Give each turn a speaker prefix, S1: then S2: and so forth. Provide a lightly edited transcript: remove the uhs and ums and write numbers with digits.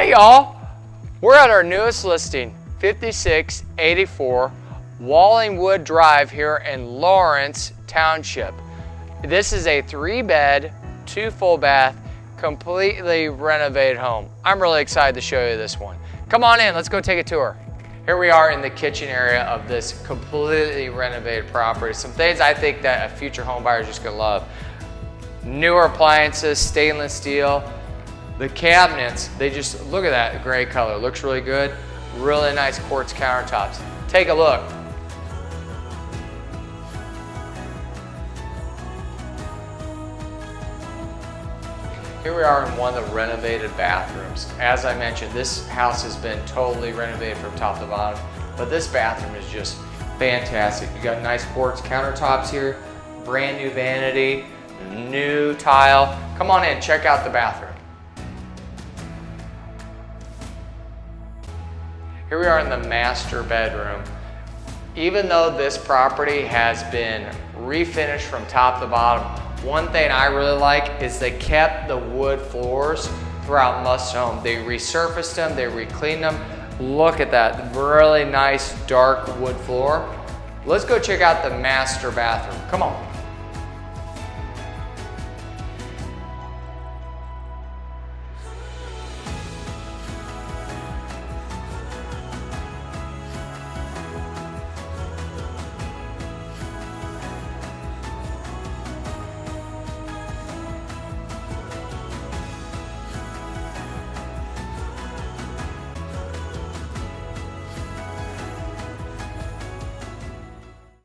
S1: Hey y'all, we're at our newest listing, 5684 Wallingwood Drive here in Lawrence Township. This is a 3-bed, 2 full bath, completely renovated home. I'm really excited to show you this one. Come on in, let's go take a tour. Here we are in the kitchen area of this completely renovated property. Some things I think that a future home buyer is just gonna love. Newer appliances, stainless steel. The cabinets, they just, look at that gray color, looks really good. Really nice quartz countertops. Take a look. Here we are in one of the renovated bathrooms. As I mentioned, this house has been totally renovated from top to bottom, but this bathroom is just fantastic. You got nice quartz countertops here, brand new vanity, new tile. Come on in, check out the bathroom. Here we are in the master bedroom. Even though this property has been refinished from top to bottom, one thing I really like is they kept the wood floors throughout most home. They resurfaced them, they re-cleaned them. Look at that, really nice dark wood floor. Let's go check out the master bathroom. Come on.